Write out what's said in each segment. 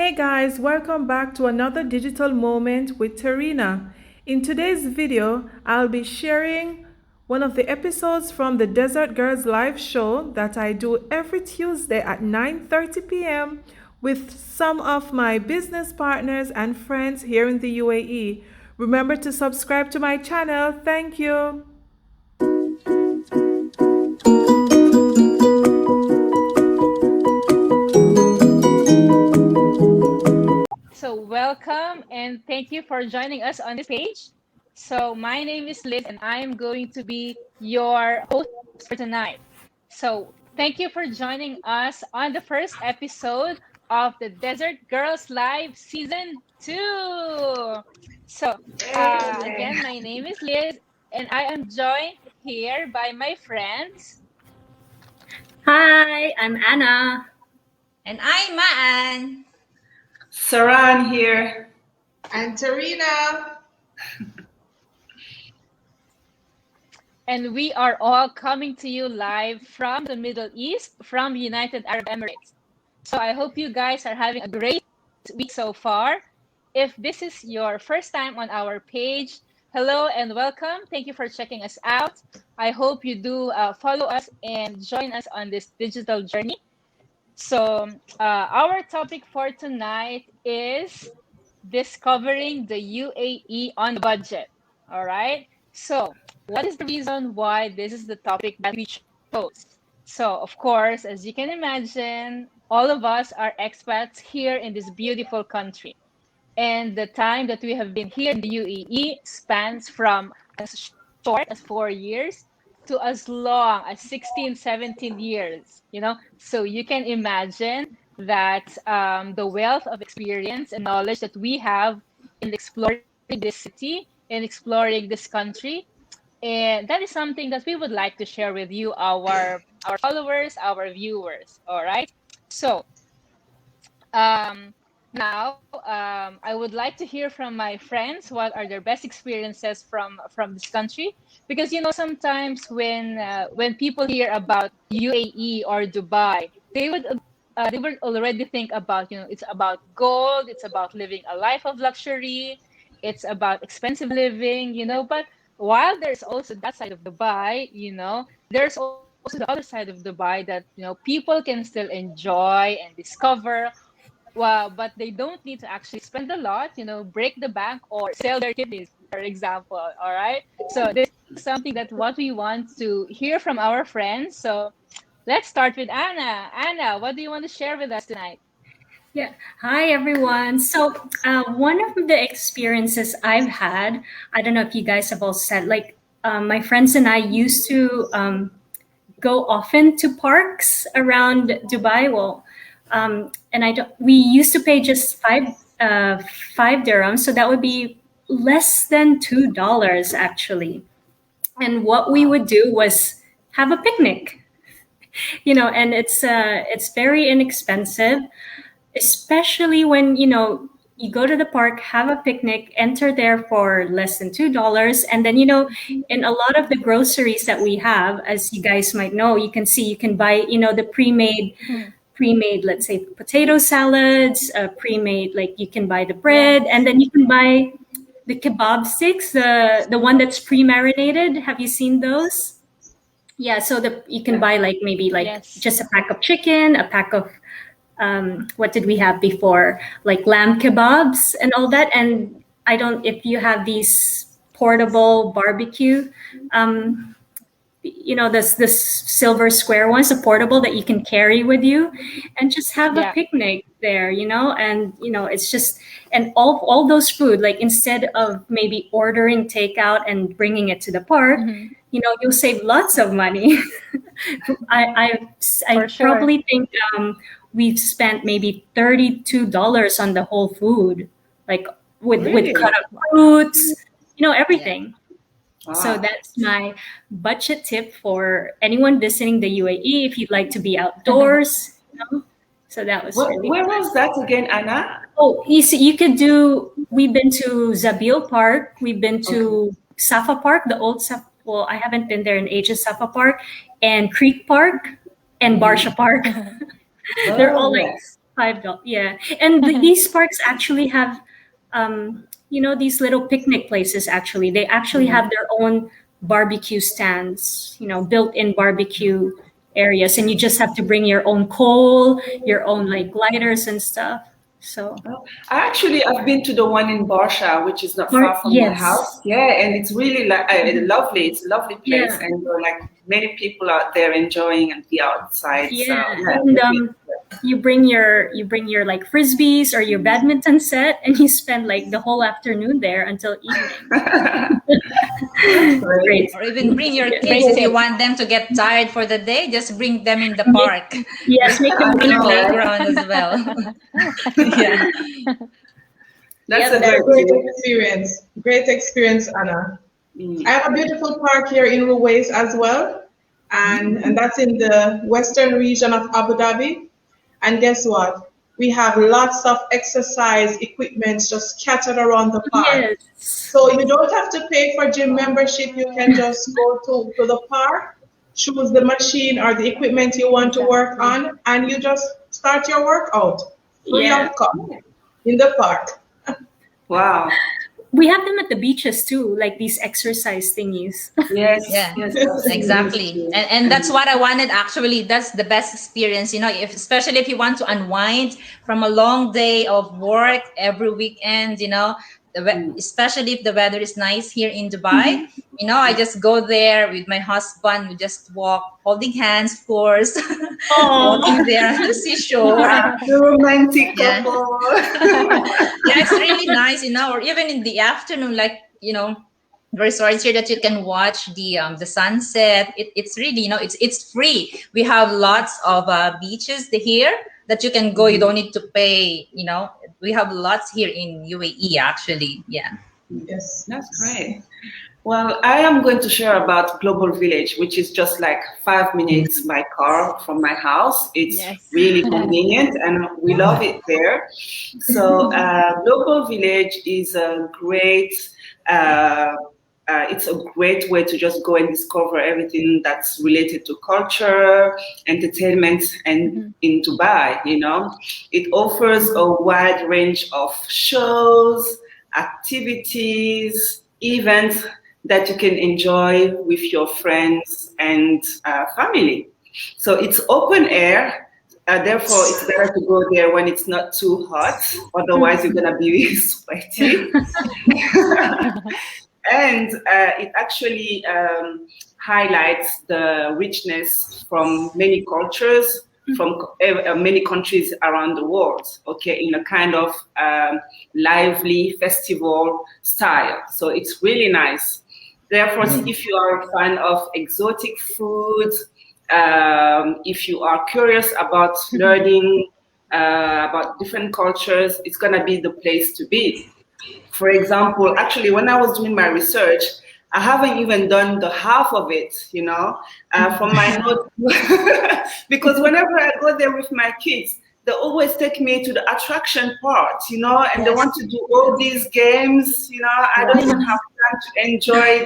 Hey guys, welcome back to another digital moment with Tarina. In today's video, I'll be sharing one of the episodes from the Desert Girls live show that I do every Tuesday at 9:30 p.m. with some of my business partners and friends here in the UAE. Remember to subscribe to my channel. Thank you. So, welcome and thank you for joining us on this page. So, my name is Liz and I'm going to be your host for tonight. So, thank you for joining us on the first episode of the Desert Girls Live Season 2. So, again, my name is Liz and I am joined here by my friends. Hi, I'm Anna. And I'm Maan. Saran here. And Tarina. And we are all coming to you live from the Middle East, from United Arab Emirates. So I hope you guys are having a great week so far. If this is your first time on our page, hello and welcome. Thank you for checking us out. I hope you do follow us and join us on this digital journey. So our topic for tonight is discovering the UAE on a budget. All right. So what is the reason why this is the topic that we chose? So, of course, as you can imagine, all of us are expats here in this beautiful country. And the time that we have been here in the UAE spans from as short as 4 years to as long as 16, 17 years, So you can imagine that the wealth of experience and knowledge that we have in exploring this city and exploring this country, and that is something that we would like to share with you, our followers, our viewers. All right. So now I would like to hear from my friends what are their best experiences from this country, because sometimes when people hear about UAE or Dubai, they would already think about, it's about gold, it's about living a life of luxury, it's about expensive living, but while there's also that side of Dubai, there's also the other side of Dubai that people can still enjoy and discover. Well, but they don't need to actually spend a lot, break the bank or sell their kidneys, for example. All right. So this is something that what we want to hear from our friends. So let's start with Anna. Anna, what do you want to share with us tonight? Yeah. Hi, everyone. So, one of the experiences I've had, I don't know if you guys have all said, like, my friends and I used to go often to parks around Dubai. Well, and we used to pay just five dirhams, so that would be less than $2 actually. And what we would do was have a picnic, and it's very inexpensive, especially when you go to the park, have a picnic, enter there for less than $2, and then in a lot of the groceries that we have, as you guys might know, you can buy the pre-made, let's say, potato salads, pre-made, like you can buy the bread, and then you can buy the kebab sticks, the one that's pre-marinated. Have you seen those? Yeah, so you can buy like maybe like Yes. just a pack of chicken, a pack of what did we have before, like lamb kebabs and all that. And I don't, if you have these portable barbecue, this silver square ones, the portable that you can carry with you, and just have a Yeah. picnic there, and it's just, and all those food, like instead of maybe ordering takeout and bringing it to the park, you'll save lots of money. I For sure. probably think we've spent maybe $32 on the whole food, like with Really? cut up fruits, everything. Wow. So that's my budget tip for anyone visiting the UAE if you'd like to be outdoors. So that was really Where fun. was that again, Anna? Oh, you see, you could do. We've been to Zabil Park. We've been to Safa Park, the old Safa. Well, I haven't been there in ages. Safa Park and Creek Park and Barsha Park. They're all like yes. $5. Yeah, and these parks actually have, these little picnic places. Actually, they actually have their own barbecue stands. Built-in barbecue areas, and you just have to bring your own coal, your own like lighters and stuff. So I've been to the one in Barsha, which is not far from my yes, house. Yeah, and it's really like lovely. It's a lovely place, yeah. and there are like many people out there enjoying and be outside. So Yeah, yeah, and really. you bring your like frisbees or your badminton set, and you spend like the whole afternoon there until evening. Great. Or even bring your kids Great if you tip. want them to get tired for the day. Just bring them in the Make- park. Yes, make them I In the know, right? playground as well. Yeah. That's Yep, a That's a great great tip. experience. Great experience, Anna. Mm. I have a beautiful park here in Ruwais as well, and that's in the western region of Abu Dhabi. And guess what? We have lots of exercise equipment just scattered around the park. yes. So you don't have to pay for gym membership. You can just go to the park, choose the machine or the equipment you want to work on, and you just start your workout free Yeah. of cost in the park. Wow. We have them at the beaches too, like these exercise thingies. Yes. Yeah, Yes. exactly. And that's what I wanted actually. That's the best experience, if especially if you want to unwind from a long day of work every weekend, especially if the weather is nice here in Dubai. I just go there with my husband. We just walk, holding hands, of course, walking there on the seashore. The romantic Yeah. couple. Yeah, it's really nice, or even in the afternoon, like, resorts here that you can watch the sunset. It's really, it's free. We have lots of beaches here that you can go. You don't need to pay. We have lots here in UAE actually. Yeah. Yes. That's great. Well, I am going to share about Global Village, which is just like 5 minutes by car from my house. It's Yes. really convenient and we love it there. So Global Village is a great, it's a great way to just go and discover everything that's related to culture, entertainment, and in Dubai, It offers a wide range of shows, activities, events that you can enjoy with your friends and family. So it's open air, therefore it's better to go there when it's not too hot, otherwise you're gonna be sweaty. And it actually highlights the richness from many cultures, from many countries around the world, okay, in a kind of lively festival style. So it's really nice. Therefore, if you are a fan of exotic foods, if you are curious about learning about different cultures, it's going to be the place to be. For example, actually, when I was doing my research, I haven't even done the half of it, from my notes. Because whenever I go there with my kids, they always take me to the attraction part, and they want to do all these games, I don't even have time to enjoy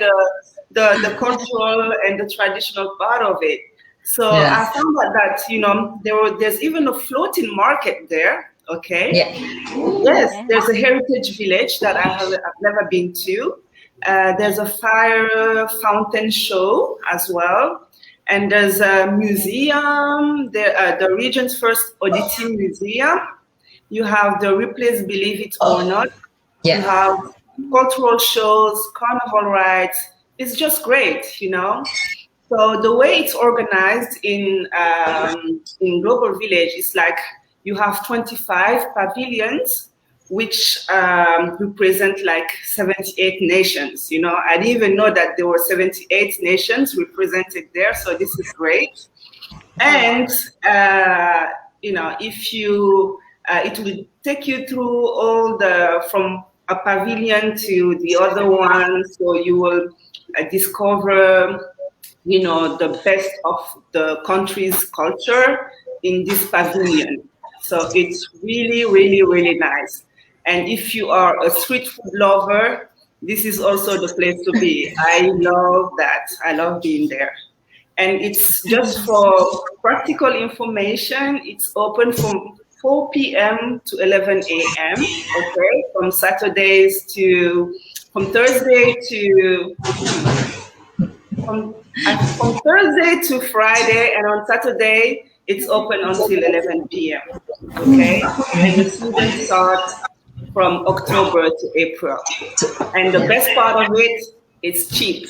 the cultural and the traditional part of it. So I found out that, there's even a floating market there. Okay. Yeah. Yes, there's a heritage village that I've never been to. There's a fire fountain show as well. And there's a museum, the region's first oddity museum. You have the Ripley's Believe It or Not. Yeah. You have cultural shows, carnival rides. It's just great, So the way it's organized in Global Village is like you have 25 pavilions, which represent like 78 nations. I didn't even know that there were 78 nations represented there. So this is great. And, if you, it will take you through from a pavilion to the other one. So you will discover the best of the country's culture in this pavilion. So it's really, really, really nice. And if you are a street food lover, this is also the place to be. I love that. I love being there. And it's just for practical information. It's open 4 p.m. to 11 a.m. Okay, from Thursday to from Thursday to Friday, and on Saturday it's open until 11 p.m. Okay, and the season starts from October to April. And the best part of it is cheap.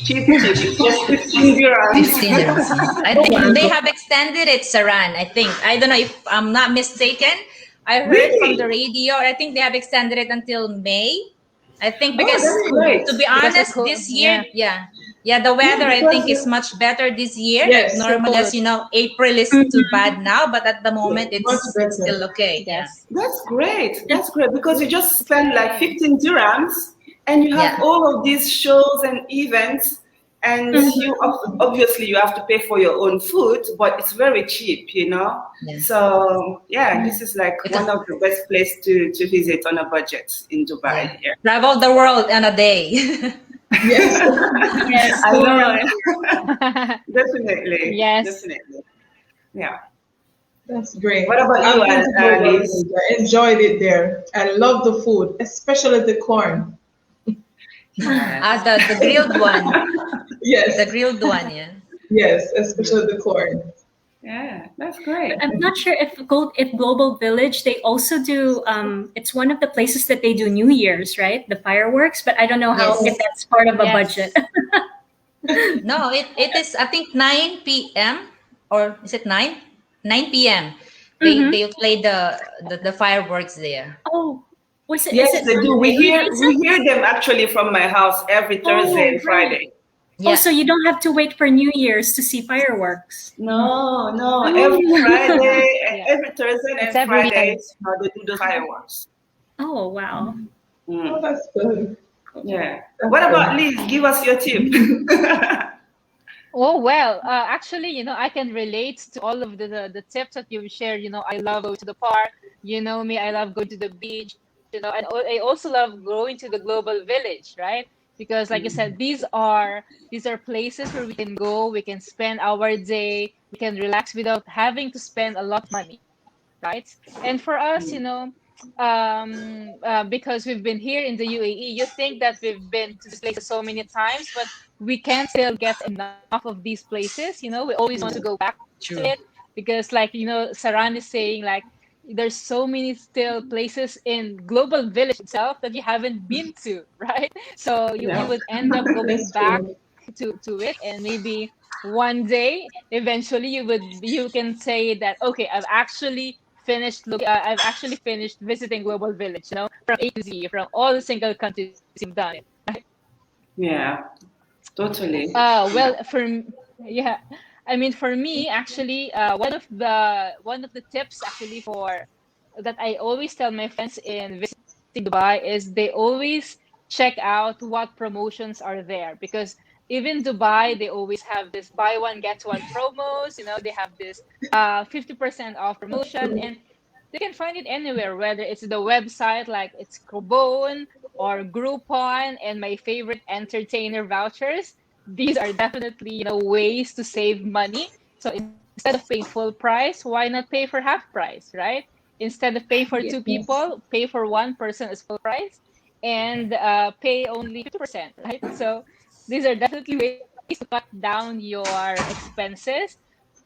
Cheap. It's just 15 dirhams. 15 dirhams. I think they have extended it, Saran. I think. I don't know if I'm not mistaken. I heard from the radio. I think they have extended it until May. I think because, that's great. to be honest, this year, the weather I think is much better this year. Yes. Like normally, as you know, April is too bad now, but at the moment it's still okay. Yes. That's great. That's great because you just spend like 15 dirhams and you have all of these shows and events, and you obviously you have to pay for your own food, but it's very cheap, you know. Yeah. So this is like one of the best places to visit on a budget in Dubai. Yeah. Travel the world in a day. Yes. Yes. I know. Definitely. Yes. Definitely. Yeah. That's great. What about you, Alice? I enjoyed it there. I love the food, especially the corn. The grilled one. Yes. The grilled one, yeah. Yes, especially the corn. Yeah, that's great. I'm not sure if Global Village, they also do. It's one of the places that they do New Year's, right? The fireworks, but I don't know if that's part of a budget. No, it is. I think 9 p.m. or is it 9? 9 p.m. They play the fireworks there. Oh, was it? Yes, is it they do. We hear Lisa? them actually from my house every Thursday and Friday. Oh, so you don't have to wait for New Year's to see fireworks. No, every Friday, every Thursday and Friday, they do the fireworks. Oh, wow. Oh, that's good. Yeah. What about Liz? Give us your tip. Oh, well, actually, I can relate to all of the tips that you've shared. I love going to the park. You know me, I love going to the beach, and I also love going to the Global Village, right? Because like you said, these are places where we can go, we can spend our day, we can relax without having to spend a lot of money, right? And for us, because we've been here in the UAE, you think that we've been to these places so many times, but we can't still get enough of these places. We always want to go back to it because, like, Saran is saying, like, there's so many still places in Global Village itself that you haven't been to, right? So you would end up going back to it, and maybe one day, eventually, you can say that, okay, I've actually finished visiting Global Village, from A to Z, from all the single countries you've done it, right? Yeah, totally. Well, for me, actually, one of the tips actually that I always tell my friends in visiting Dubai is they always check out what promotions are there, because even Dubai, they always have this buy one get one promos. They have this 50% off promotion, and they can find it anywhere, whether it's the website like it's Kobon or Groupon, and my favorite, entertainer vouchers. These are definitely ways to save money. So instead of paying full price, why not pay for half price, right? Instead of paying for two people, pay for one person as full price, and pay only 50%, right? So these are definitely ways to cut down your expenses.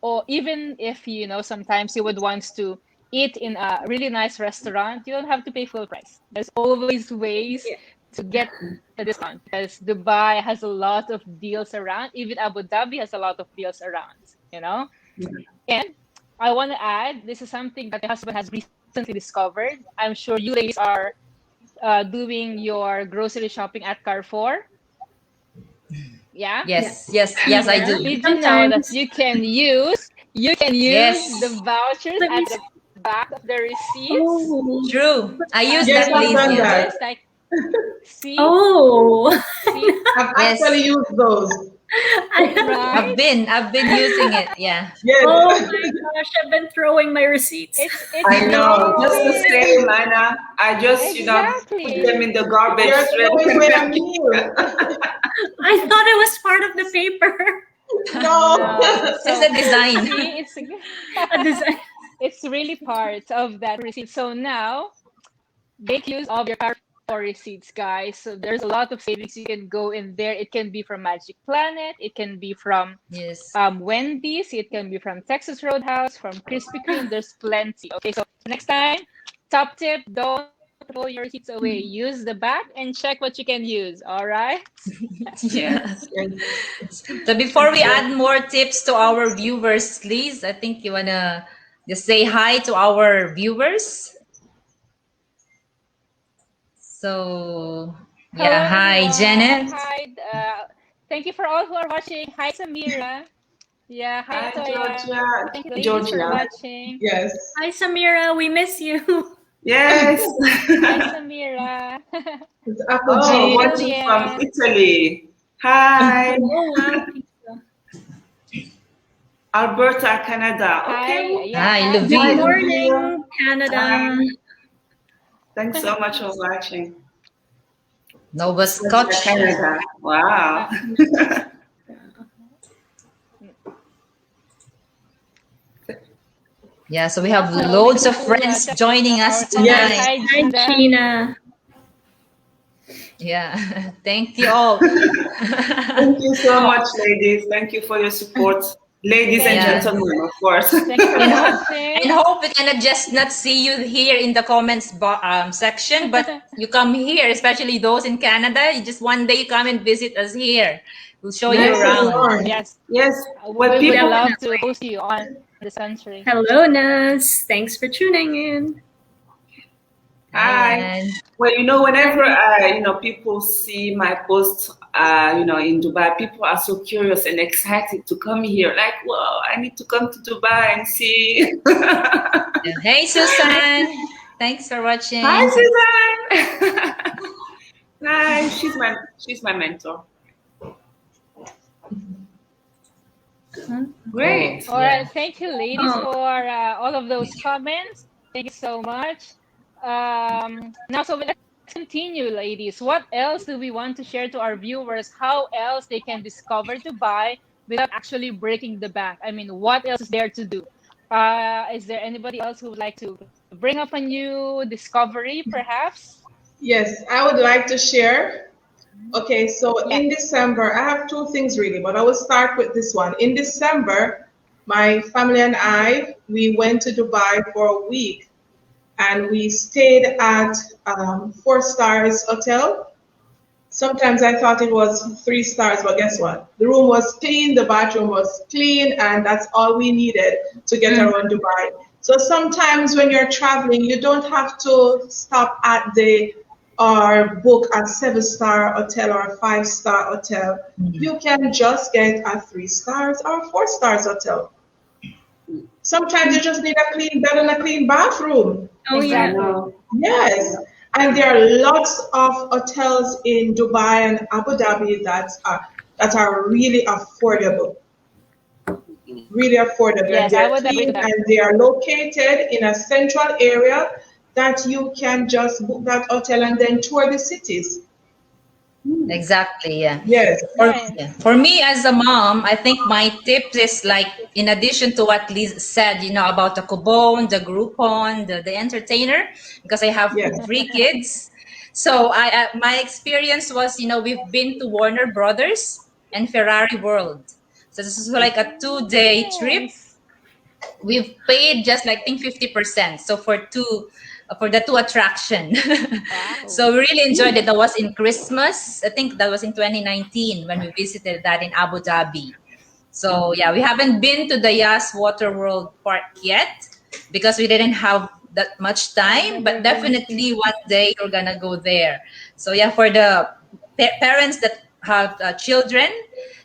Or even if sometimes you would want to eat in a really nice restaurant, you don't have to pay full price. There's always ways to get a discount, because Dubai has a lot of deals around. Even Abu Dhabi has a lot of deals around, And I want to add, this is something that my husband has recently discovered. I'm sure you ladies are doing your grocery shopping at Carrefour. Yeah? Yes, I do. Did you know that you can use the vouchers at the back of the receipts? Oh, true. I use Yes, that, I've Liz. done Yeah. that. Just like, see? See? I've actually used those. Right? I've been using it. Yeah. Yes. Oh my gosh, I've been throwing my receipts. It's I know, just the great. same, Lana. I just, Exactly. put them in the garbage. You're throwing away a meal. I thought it was part of the paper. No. No. It's a design. See, it's A design. it's really part of that receipt. So now make use of your car for receipts, guys. So there's a lot of savings you can go in there. It can be from Magic Planet, it can be from Yes. Wendy's, it can be from Texas Roadhouse, from Krispy Kreme. There's plenty. Okay, so next time, top tip: don't throw your receipts away. Use the back and check what you can use. All right. Yes. Yes. So before we add more tips to our viewers, Liz, I think you wanna just say hi to our viewers. So yeah, Hello, hi everyone. Janet. Hi. Thank you for all who are watching. Hi, Samira. Yeah. Hi, Hi, Toya. Georgia. Thank you, ladies, for Georgia. watching. Yes. Hi, Samira. We miss you. Yes. Hi, Samira. It's Apple Oh, G. watching from Julian. Italy. Hi, Oh, wow. Pizza. Alberta, Canada. Hi. Okay. Yeah. Hi, Hi. Good Hi, Levine. Olivia. morning, Canada. Hi. Thanks so much for watching. Nova Alberta, Scotia. Canada. Wow. Yeah, so we have So we loads need of to friends check joining our us comments. Yes. tonight. Hi, Hi, Gina. Gina. Yeah, thank you all. Thank you so much, ladies. Thank you for your support. Ladies and Thank, Yeah, gentlemen, of course. thank you for and hope watching. and hope we can just not see you here in the comments section, but you come here, especially those in Canada. You just one day you come and visit us here. We'll show you Nice and around. warm. Yes, Yes. Well, we would people, love to Definitely. host you on the century. Hello, Nas. Thanks for tuning in. hi. And Well, whenever people see my posts, in Dubai, people are so curious and excited to come here. Like, whoa, I need to come to Dubai and see. hey, Susan, thanks for watching. Hi, Suzanne. Hi, she's my mentor. Great. All right, thank you, ladies, Oh, for all of those comments. Thank you so much. Now, so let's continue, ladies. What else do we want to share to our viewers? How else they can discover Dubai without actually breaking the bank? I mean, what else is there to do? Is there anybody else who would like to bring up a new discovery, perhaps? Yes, I would like to share. Okay, so Yeah. in December, I have two things really, but I will start with this one. In December, my family and we went to Dubai for a week and we stayed at 4 stars hotel. Sometimes I thought it was 3 stars, but guess what? The room was clean, the bathroom was clean, and that's all we needed to get around Dubai. So sometimes when you're traveling, you don't have to stop at or book a 7-star hotel or a 5-star hotel. You can just get a 3 stars or 4 stars hotel. Sometimes you just need a clean bed and a clean bathroom. oh yeah. Exactly. Yes. And there are lots of hotels in Dubai and Abu Dhabi that are really affordable. Really affordable. And Yes, I they're would agree clean to that. and they are located in a central area that you can just book that hotel and then tour the cities. Exactly, yeah. Yes. Right. For me as a mom, I think my tip is like, in addition to what Liz said, about the Kubon, the Groupon, the entertainer, because I have Yes. 3 kids. So my experience was, we've been to Warner Brothers and Ferrari World. So this is like a 2-day trip. Nice. We've paid just like, I think 50%. So for the 2 attraction. Wow. So we really enjoyed it. That was in Christmas. I think that was in 2019 when we visited that in Abu Dhabi. So yeah, we haven't been to the Yas Water World Park yet because we didn't have that much time, but definitely one day we're gonna go there. So yeah, for the parents that have children,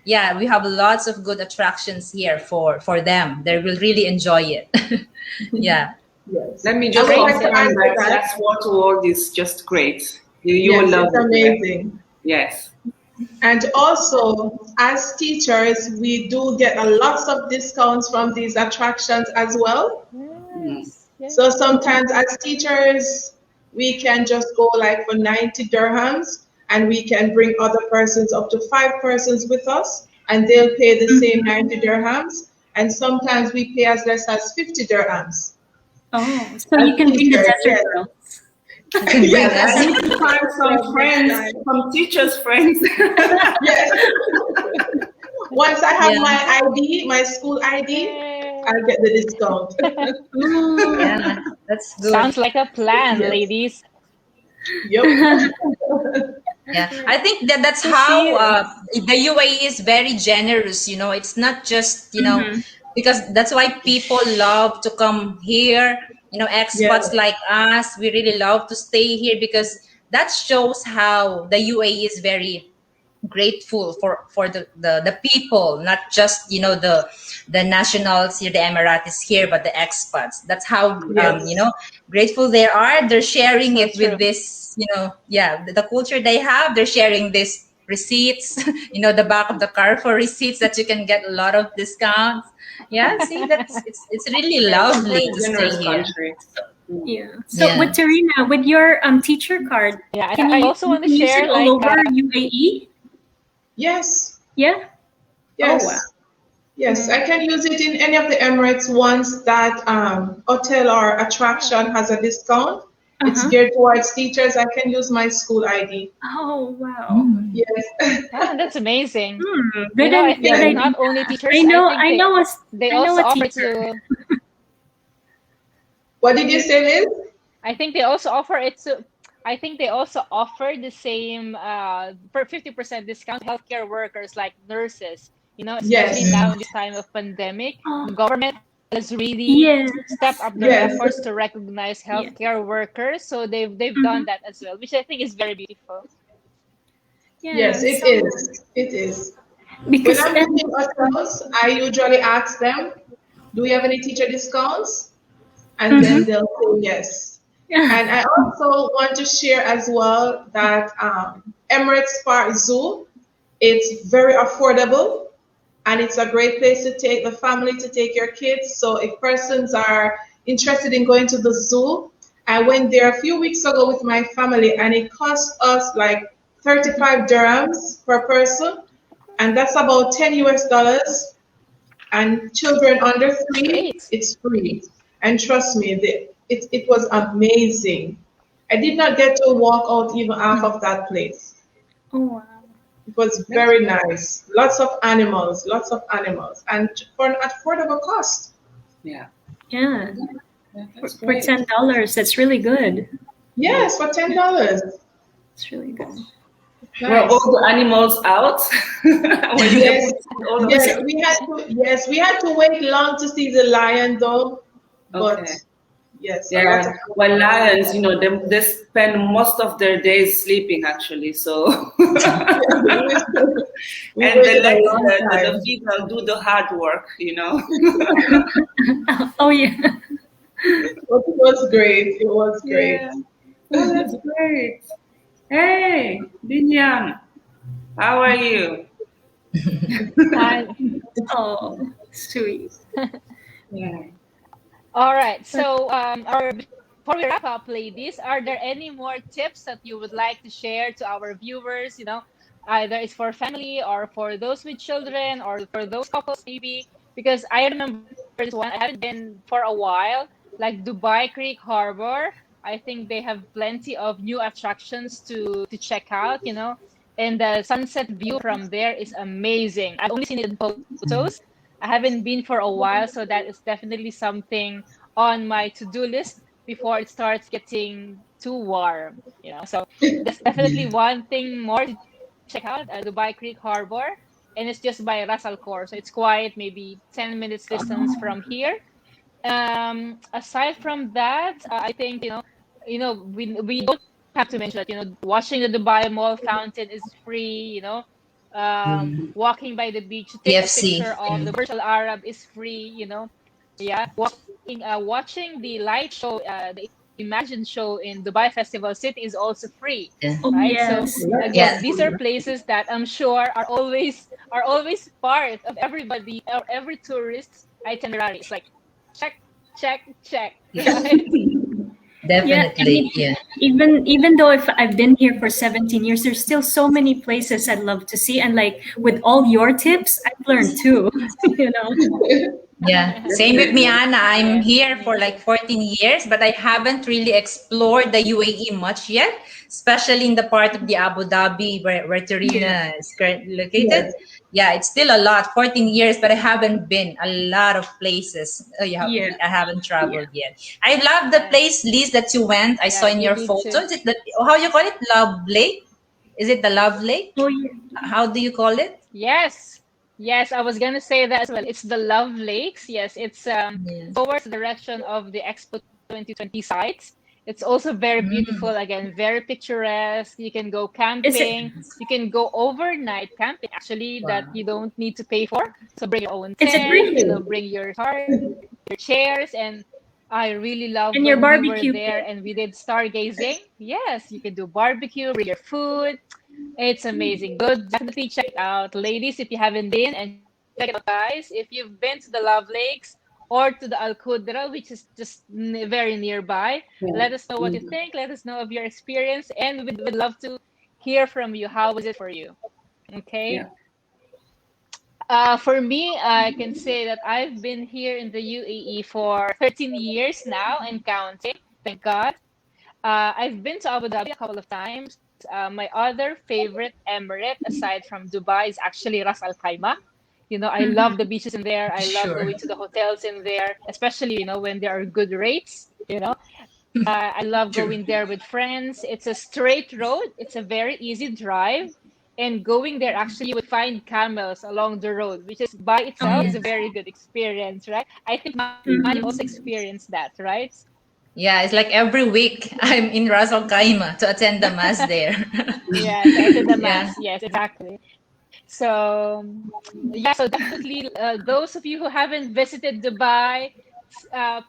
yeah, we have lots of good attractions here for them. They will really enjoy it. Yeah. Yes. Let me I just would like to confirm add to that that. That's Water World is just great. You will Yes, love it's it. Right? amazing. Yes. And also, as teachers, we do get a lots of discounts from these attractions as well. Yes. Yes. So sometimes as teachers, we can just go like for 90 dirhams and we can bring other persons, up to 5 persons with us, and they'll pay the same 90 dirhams. And sometimes we pay as less as 50 dirhams. Oh, so as you can bring the teachers. desert Yes, girls. You can bring yes, I us. need to find some next friends, time. some teachers' friends. Yes. Once I have Yeah, my ID, my school ID, Yay. I'll get the discount. Ooh. yeah, that's good. Sounds like a plan, Yes. ladies. Yep. Yeah, I think that's To how see, the UAE is very generous. It's not just Mhm. because that's why people love to come here. Yes. Expats like us, we really love to stay here because that shows how the UAE is very grateful for the people, not just the nationals here, the Emiratis here, but the expats. That's how Yes. grateful they are. They're sharing so it with true. this, yeah, the culture they have. They're sharing this receipts, the back of the car for receipts that you can get a lot of discounts. Yeah, see, it's really Yes, it's a lovely very to stay generous here. country. Yeah. So with Yeah. Tarina, with your teacher card, Yeah, and can I you also you want to can use it share all like over UAE? Yes. Yeah. Oh wow. Yes. Yes. I can use it in any of the Emirates ones that hotel or attraction has a discount. It's Uh-huh. geared towards teachers. I can use my school ID. Oh wow. Mm. Yes. ah, that's amazing. Good I good think Yes. not idea. only teachers, I think they I know also a offer teacher. to What did you say, Liz? I think they also offer it to I think they also offer the same for 50% discount to healthcare workers like nurses. Especially Yes. now Mm. in this time of pandemic, Oh the government has really yes. stepped up their Yes. efforts to recognize Yeah. healthcare workers. So they've Hmm. done that as well, which I think is very beautiful. Yes, Yeah. it So is. It is. When because I'm booking hotels, I usually ask them, do we have any teacher discounts? And then Mhm. they'll say yes. And I also want to share as well that Emirates Park Zoo, it's very affordable and it's a great place to take the family to take your kids. So if persons are interested in going to the zoo, I went there a few weeks ago with my family and it cost us like 35 dirhams per person, and that's about 10 US dollars. And children under That's 3, great. it's free. And trust me, it was amazing. I did not get to walk out even half of that place. Oh wow. It was That's very nice. Lots of animals, and for an affordable cost. Yeah. Yeah. Yeah, For, that's for great. $10, that's really good. Yes, for $10. It's really good. Were all Nice. the animals out? Were you able Yes, to see all of Was yes, it? them? we had to wait long to see the lion though, but Okay. yes, a lot Yeah. of Well, animals. lions, they spend most of their days sleeping actually. So, We and the waited a legs, long the time, female do the hard work. Oh yeah. but it was great. It was great. Yeah. Oh, that's great. Hey, Binyan, how are you? Uh, Oh, sweet. Yeah. all right. So, before we wrap up, ladies, are there any more tips that you would like to share to our viewers? Either it's for family or for those with children or for those couples maybe. Because I remember this one. I haven't been for a while. Like Dubai Creek Harbor. I think they have plenty of new attractions to check out. And the sunset view from there is amazing. I've only seen it in photos. I haven't been for a while, so that is definitely something on my to-do list before it starts getting too warm. So that's definitely one thing more to check out, Dubai Creek Harbor, and it's just by Ras Al Khor, so it's quiet, maybe 10 minutes distance from here. Aside from that, I think we don't have to mention that watching the Dubai Mall fountain is free. Mm. Walking by the beach to take a TFC. picture of the Mm. Burj Al Arab is free. Yeah, watching the light show, the Imagine show in Dubai Festival City is also free, Yeah. Oh right? So yes. Yeah. again, these are places that I'm sure are always part of everybody or every tourist's itinerary. It's like check, check, check, Yeah. right? Yeah, I Definitely. mean, Yeah. even though if I've been here for 17 years, there's still so many places I'd love to see. And like with all your tips, I've learned too. You know. Yeah, same with me, Anna. I'm Yes, here me for too. like 14 years, but I haven't really explored the UAE much yet, especially in the part of the Abu Dhabi where Tarina is currently located. Yes. Yeah, it's still a lot, 14 years, but I haven't been a lot of places. Oh, yeah, Yeah. I haven't Yeah. traveled yet. I love the Yes. place, Liz, that you went. I saw Yeah, in me, your me photo. too. Is it the, how you call it? Love Lake? Is it the Love Lake? Oh, yeah. How do you call it? Yes. Yes, I was gonna say that as well. It's the Love Lakes. Yes, it's Yeah. towards the direction of the Expo 2020 sites. It's also very beautiful, Mm. again, very picturesque. You can go Is it? camping. You can go overnight camping, actually, that Wow. you don't need to pay for. So bring your own Is it tent, free? Really? bring your cart, your chairs, and I really love And your when we were barbecue there pit? and we did stargazing. Yes, you can do barbecue, bring your food. It's amazing. Go definitely check it out. Ladies, if you haven't been, and check it out, guys. If you've been to the Love Lakes or to the Al Qudra, which is just very nearby, Yeah. let us know what you Mm. think. Let us know of your experience, and we'd love to hear from you. How was it for you? Yeah. Okay. For me, I can say that I've been here in the UAE for 13 years now and counting. Thank God. I've been to Abu Dhabi a couple of times. My other favorite emirate, aside from Dubai, is actually Ras Al Khaimah. I love the beaches in there. I love Sure. going to the hotels in there, especially, when there are good rates. I love Sure. going there with friends. It's a straight road. It's a very easy drive. And going there, actually, you would find camels along the road, which is by Oh, itself is yeah. a very good experience, right? I think Man, you've also Mm-hmm. experienced that, right? Yeah, it's like every week I'm in Ras Al Khaimah to attend the mass there. Yeah, to attend the Yeah. mass. Yes, exactly. So, yeah, so definitely, those of you who haven't visited Dubai,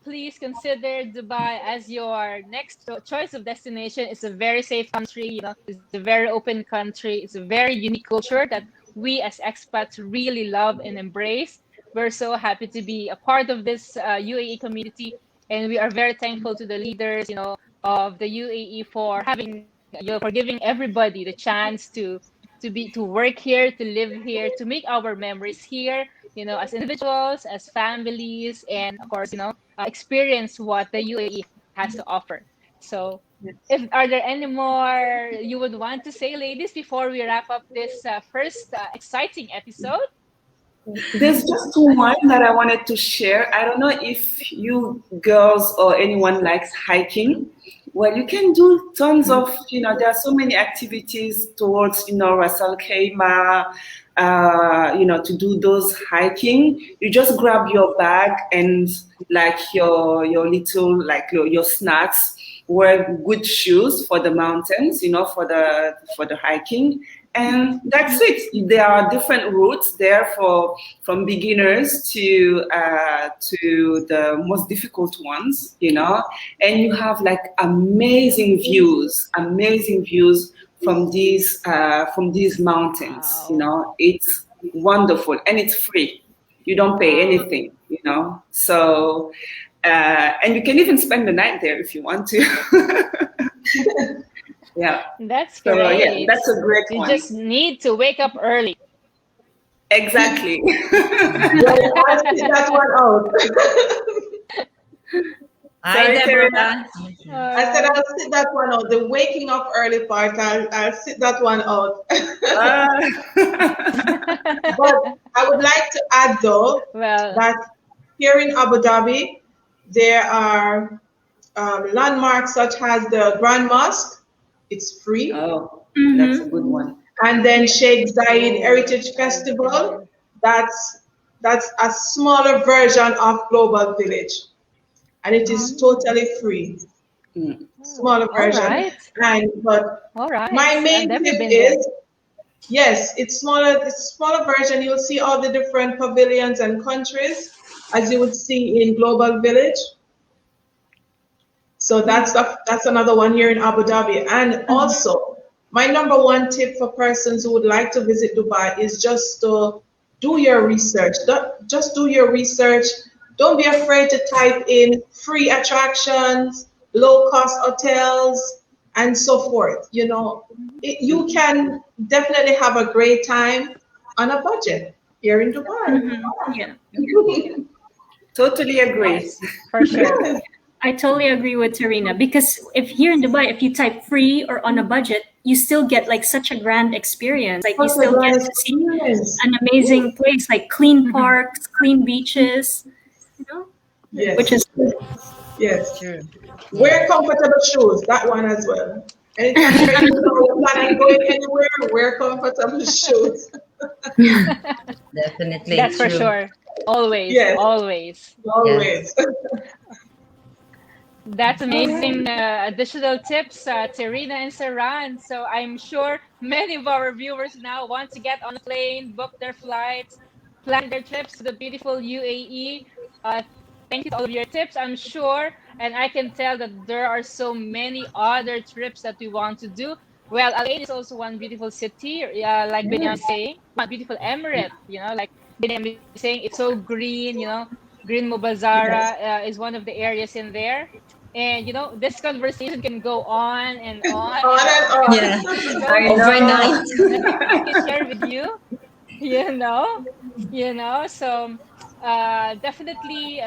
please consider Dubai as your next choice of destination. It's a very safe country, it's a very open country. It's a very unique culture that we as expats really love and embrace. We're so happy to be a part of this UAE community, and we are very thankful to the leaders, of the UAE for for giving everybody the chance to work here, to live here, to make our memories here, as individuals, as families, and of course, experience what the UAE has to offer. So, if are there any more you would want to say, ladies, before we wrap up this first exciting episode? There's just one that I wanted to share. I don't know if you girls or anyone likes hiking. Well, you can do tons of, there are so many activities towards, Ras Al Khaimah, to do those hiking. You just grab your bag and like your little, like your snacks, wear good shoes for the mountains, for the hiking. And that's it. There are different routes there for from beginners to the most difficult ones, and you have like amazing views from these mountains. Wow. It's wonderful and it's free. You don't pay Wow. anything, So, and you can even spend the night there if you want to. Yeah. That's So yeah, great. that's a great You one. just need to wake up early. Exactly. Well, I'll sit that one out. Hi, Sorry, Teresa. Deborah. I said Uh, I'll sit that one out. The waking up early part, I'll sit that one out. But I would like to add though well, that here in Abu Dhabi, there are landmarks such as the Grand Mosque. It's free. Oh, that's a Mm-hmm. good one. And then Sheikh Zayed oh, Heritage I've been Festival. there. That's that's a smaller version of Global Village, and it is totally free. Mm. Oh, Smaller all version. right. And but All my right. I've main never tip been there. is yes, it's smaller. It's a smaller version. You'll see all the different pavilions and countries as you would see in Global Village. So that's another one here in Abu Dhabi. And also, my number one tip for persons who would like to visit Dubai is just to do your research. Just do your research. Don't be afraid to type in free attractions, low cost hotels, and so forth. You can definitely have a great time on a budget here in Dubai. Mm-hmm. Yeah. Totally agree. Yes, for sure. Yes. I totally agree with Tarina because if here in Dubai, if you type free or on a budget, you still get like such a grand experience. Like you Such a still get grand to see experience. an amazing place, like clean parks, clean beaches, you know, which Yes. is Yes. True. Wear Yeah. comfortable shoes. That one as well. Anytime you're planning going anywhere, wear comfortable shoes. Definitely That's for true. sure. Always, Yes, always. Yes. always. That's All right. amazing additional tips, Terina and Saran. So I'm sure many of our viewers now want to get on a plane, book their flights, plan their trips to the beautiful UAE. Thank you to all of your tips, I'm sure. And I can tell that there are so many other trips that we want to do. Well, Al Ain is also one beautiful city, like Binyam is saying, one beautiful emirate, like Binyam is saying, it's so green, Green Yes. Mubazara is one of the areas in there. And this conversation can go on and on On and and on because Yeah. there's so on. much Overnight. Overall. that we can share with you, you know, So definitely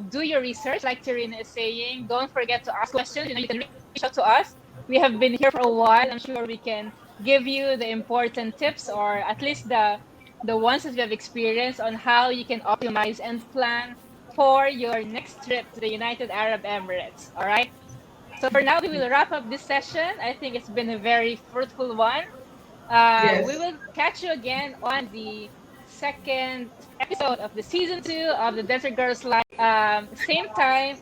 do your research, like Tarina is saying. Don't forget to ask questions. You can reach out to us. We have been here for a while. I'm sure we can give you the important tips, or at least the ones that we have experienced on how you can optimize and plan for your next trip to the United Arab Emirates. All right. So for now, we will wrap up this session. I think it's been a very fruitful one. We Yes. will catch you again on the second episode of the season 2 of the Desert Girls Live. Same time,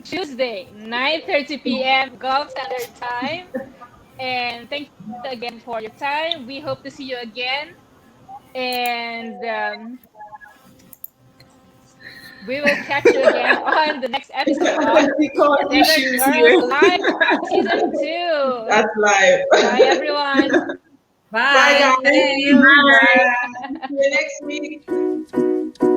Tuesday, 9:30 p.m. Gulf Standard Time. And thank you again for your time. We hope to see you again. And we will catch you again on the next episode of Technical Desert issues Girls here. Live Season 2. That's live. Bye, everyone. Bye, Bye. guys. Thank you. Bye. See you next week.